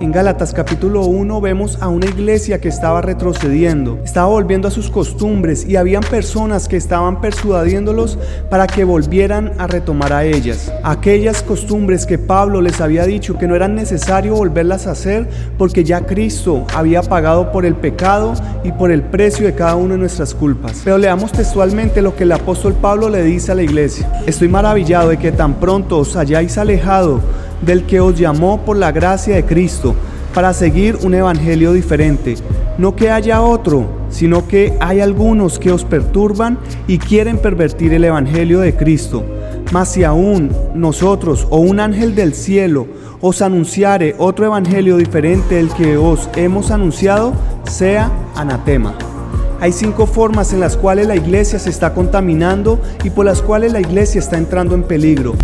En Gálatas capítulo 1 vemos a una iglesia que estaba retrocediendo, estaba volviendo a sus costumbres y habían personas que estaban persuadiéndolos para que volvieran a retomar a ellas. Aquellas costumbres que Pablo les había dicho que no era necesario volverlas a hacer porque ya Cristo había pagado por el pecado y por el precio de cada una de nuestras culpas. Pero leamos textualmente lo que el apóstol Pablo le dice a la iglesia. Estoy maravillado de que tan pronto os hayáis alejado del que os llamó por la gracia de Cristo para seguir un evangelio diferente. No que haya otro, sino que hay algunos que os perturban y quieren pervertir el evangelio de Cristo. Mas si aún nosotros o un ángel del cielo os anunciare otro evangelio diferente del que os hemos anunciado, sea anatema. Hay 5 formas en las cuales la iglesia se está contaminando y por las cuales la iglesia está entrando en peligro.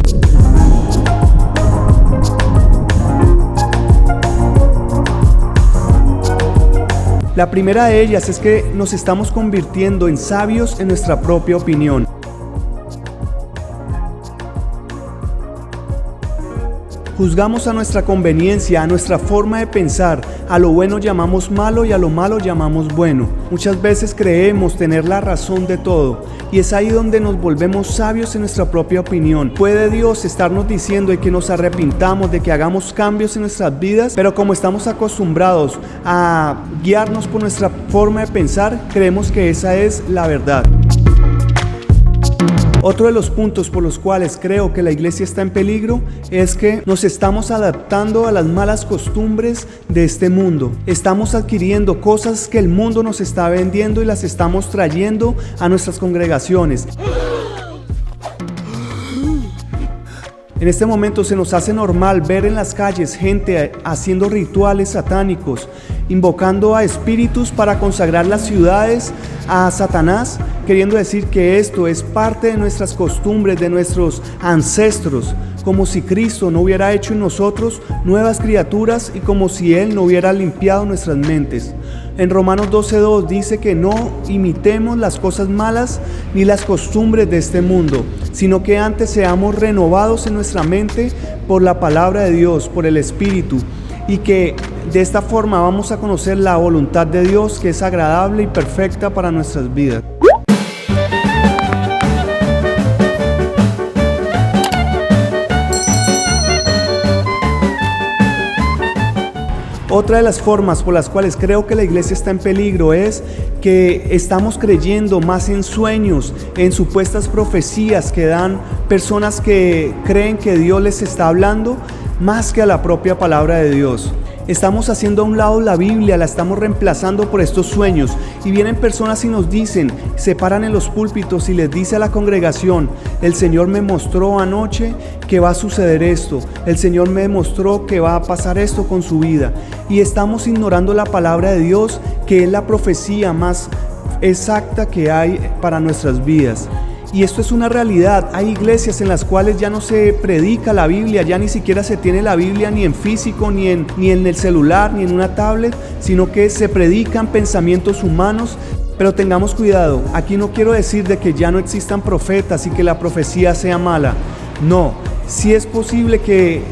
La primera de ellas es que nos estamos convirtiendo en sabios en nuestra propia opinión. Juzgamos a nuestra conveniencia, a nuestra forma de pensar. A lo bueno llamamos malo y a lo malo llamamos bueno. Muchas veces creemos tener la razón de todo y es ahí donde nos volvemos sabios en nuestra propia opinión. Puede Dios estarnos diciendo de que nos arrepintamos, de que hagamos cambios en nuestras vidas, pero como estamos acostumbrados a guiarnos por nuestra forma de pensar, creemos que esa es la verdad. Otro de los puntos por los cuales creo que la iglesia está en peligro es que nos estamos adaptando a las malas costumbres de este mundo. Estamos adquiriendo cosas que el mundo nos está vendiendo y las estamos trayendo a nuestras congregaciones. En este momento se nos hace normal ver en las calles gente haciendo rituales satánicos, invocando a espíritus para consagrar las ciudades a Satanás, queriendo decir que esto es parte de nuestras costumbres, de nuestros ancestros, como si Cristo no hubiera hecho en nosotros nuevas criaturas y como si Él no hubiera limpiado nuestras mentes. En Romanos 12:2 dice que no imitemos las cosas malas ni las costumbres de este mundo, sino que antes seamos renovados en nuestra mente por la palabra de Dios, por el Espíritu, y que de esta forma vamos a conocer la voluntad de Dios que es agradable y perfecta para nuestras vidas. Otra de las formas por las cuales creo que la iglesia está en peligro es que estamos creyendo más en sueños, en supuestas profecías que dan personas que creen que Dios les está hablando, más que a la propia palabra de Dios. Estamos haciendo a un lado la Biblia, la estamos reemplazando por estos sueños. Y vienen personas y nos dicen, se paran en los púlpitos y les dice a la congregación: el Señor me mostró anoche que va a suceder esto. El Señor me mostró que va a pasar esto con su vida. Y estamos ignorando la palabra de Dios, que es la profecía más exacta que hay para nuestras vidas. Y esto es una realidad. Hay iglesias en las cuales ya no se predica la Biblia, ya ni siquiera se tiene la Biblia ni en físico, ni en el celular, ni en una tablet, sino que se predican pensamientos humanos. Pero tengamos cuidado, aquí no quiero decir de que ya no existan profetas y que la profecía sea mala. No, sí es posible que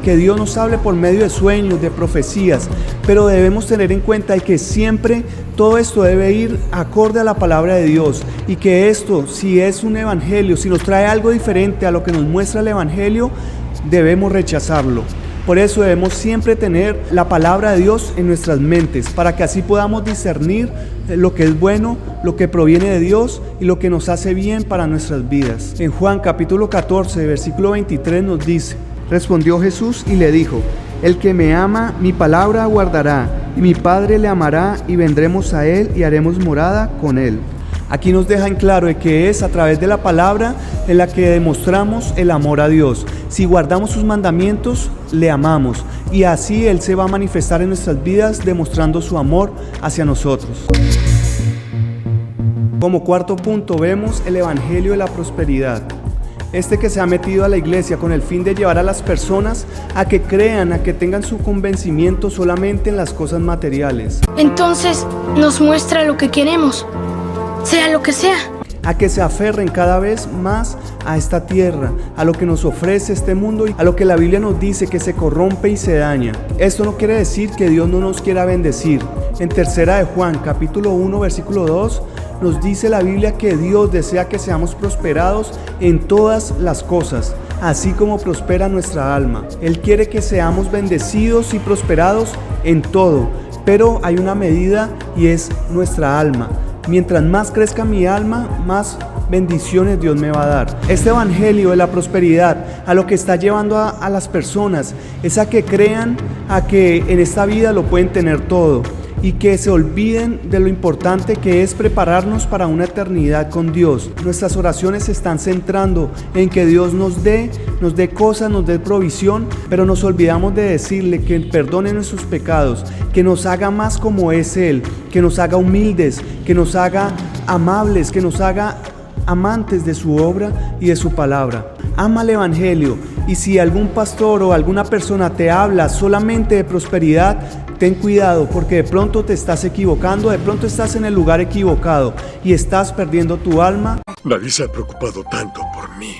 Dios nos hable por medio de sueños, de profecías, pero debemos tener en cuenta de que siempre todo esto debe ir acorde a la palabra de Dios, y que esto, si es un evangelio, si nos trae algo diferente a lo que nos muestra el evangelio, debemos rechazarlo. Por eso debemos siempre tener la palabra de Dios en nuestras mentes, para que así podamos discernir lo que es bueno, lo que proviene de Dios y lo que nos hace bien para nuestras vidas. En Juan capítulo 14, versículo 23 nos dice: respondió Jesús y le dijo: el que me ama, mi palabra guardará, y mi Padre le amará, y vendremos a él y haremos morada con él. Aquí nos deja en claro de que es a través de la palabra en la que demostramos el amor a Dios. Si guardamos sus mandamientos, le amamos, y así Él se va a manifestar en nuestras vidas demostrando su amor hacia nosotros. Como cuarto punto vemos el evangelio de la prosperidad. Este que se ha metido a la iglesia con el fin de llevar a las personas a que crean, a que tengan su convencimiento solamente en las cosas materiales. Entonces nos muestra lo que queremos, sea lo que sea. a que se aferren cada vez más a esta tierra, a lo que nos ofrece este mundo y a lo que la Biblia nos dice que se corrompe y se daña. Esto no quiere decir que Dios no nos quiera bendecir. En 3 de Juan, capítulo 1, versículo 2, nos dice la Biblia que Dios desea que seamos prosperados en todas las cosas, así como prospera nuestra alma. Él quiere que seamos bendecidos y prosperados en todo, pero hay una medida y es nuestra alma. Mientras más crezca mi alma, más bendiciones Dios me va a dar. Este evangelio de la prosperidad a lo que está llevando a las personas es a que crean a que en esta vida lo pueden tener todo y que se olviden de lo importante que es prepararnos para una eternidad con Dios. Nuestras oraciones se están centrando en que Dios nos dé cosas, nos dé provisión, pero nos olvidamos de decirle que perdone nuestros pecados, que nos haga más como es Él, que nos haga humildes, que nos haga amables, que nos haga amantes de su obra y de su palabra. Ama el evangelio, y si algún pastor o alguna persona te habla solamente de prosperidad, ten cuidado, porque de pronto te estás equivocando, de pronto estás en el lugar equivocado y estás perdiendo tu alma. Nadie se ha preocupado tanto por mí.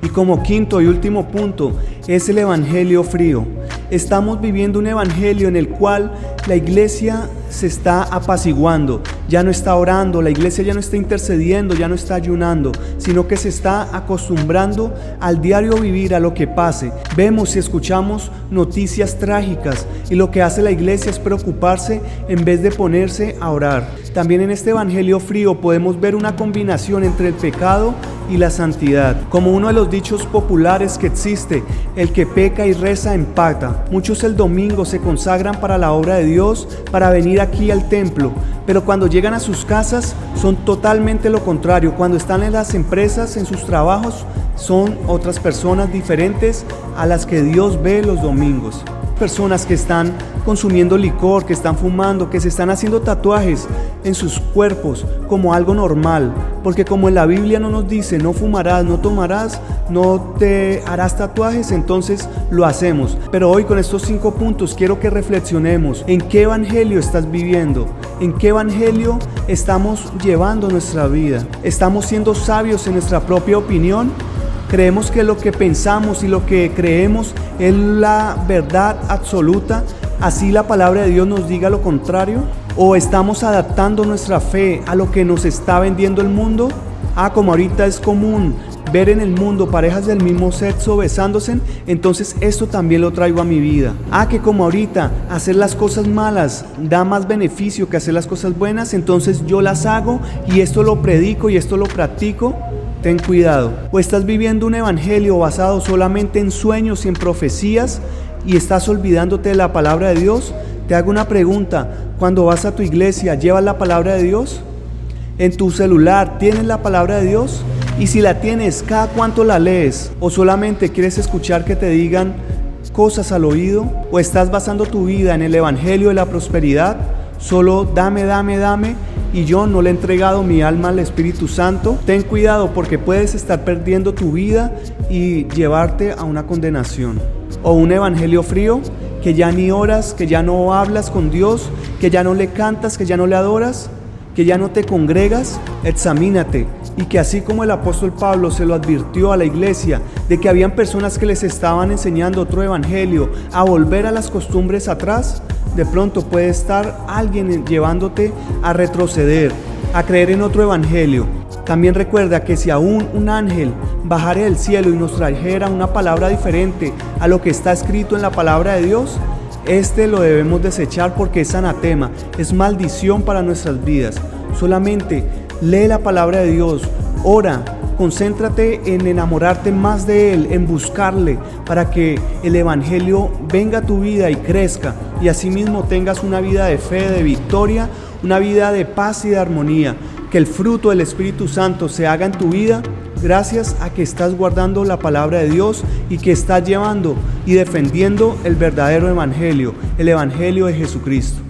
Y como quinto y último punto es el evangelio frío. Estamos viviendo un evangelio en el cual la iglesia se está apaciguando, ya no está orando, la iglesia ya no está intercediendo, ya no está ayunando, sino que se está acostumbrando al diario vivir, a lo que pase. Vemos y escuchamos noticias trágicas y lo que hace la iglesia es preocuparse en vez de ponerse a orar. También en este evangelio frío podemos ver una combinación entre el pecado y la santidad. Como uno de los dichos populares que existe, el que peca y reza empata. Muchos el domingo se consagran para la obra de Dios, para venir aquí al templo, pero cuando llegan a sus casas son totalmente lo contrario. Cuando están en las empresas, en sus trabajos, son otras personas diferentes a las que Dios ve los domingos. Personas que están consumiendo licor, que están fumando, que se están haciendo tatuajes en sus cuerpos como algo normal, porque como en la Biblia no nos dice no fumarás, no tomarás, no te harás tatuajes, entonces lo hacemos. Pero hoy con estos 5 puntos quiero que reflexionemos en qué evangelio estás viviendo, en qué evangelio estamos llevando nuestra vida. ¿Estamos siendo sabios en nuestra propia opinión? ¿Creemos que lo que pensamos y lo que creemos es la verdad absoluta, así la palabra de Dios nos diga lo contrario? ¿O estamos adaptando nuestra fe a lo que nos está vendiendo el mundo? Como ahorita es común ver en el mundo parejas del mismo sexo besándose, entonces esto también lo traigo a mi vida. Que como ahorita hacer las cosas malas da más beneficio que hacer las cosas buenas, entonces yo las hago y esto lo predico y esto lo practico. Ten cuidado. ¿O estás viviendo un evangelio basado solamente en sueños y en profecías y estás olvidándote de la palabra de Dios? Te hago una pregunta. Cuando vas a tu iglesia, ¿llevas la palabra de Dios? ¿En tu celular tienes la palabra de Dios? Y si la tienes, ¿cada cuánto la lees? ¿O solamente quieres escuchar que te digan cosas al oído? ¿O estás basando tu vida en el evangelio de la prosperidad? Solo dame, y yo no le he entregado mi alma al Espíritu Santo. Ten cuidado, porque puedes estar perdiendo tu vida y llevarte a una condenación. O un evangelio frío, que ya ni oras, que ya no hablas con Dios, que ya no le cantas, que ya no le adoras, que ya no te congregas. Examínate, y que así como el apóstol Pablo se lo advirtió a la iglesia de que habían personas que les estaban enseñando otro evangelio, a volver a las costumbres atrás, de pronto puede estar alguien llevándote a retroceder, a creer en otro evangelio. También recuerda que si aún un ángel bajara del cielo y nos trajera una palabra diferente a lo que está escrito en la palabra de Dios, lo debemos desechar, porque es anatema, es maldición para nuestras vidas. Solamente lee la palabra de Dios, ora, concéntrate en enamorarte más de Él, en buscarle, para que el evangelio venga a tu vida y crezca, y asimismo tengas una vida de fe, de victoria, una vida de paz y de armonía. Que el fruto del Espíritu Santo se haga en tu vida gracias a que estás guardando la palabra de Dios y que estás llevando y defendiendo el verdadero evangelio, el evangelio de Jesucristo.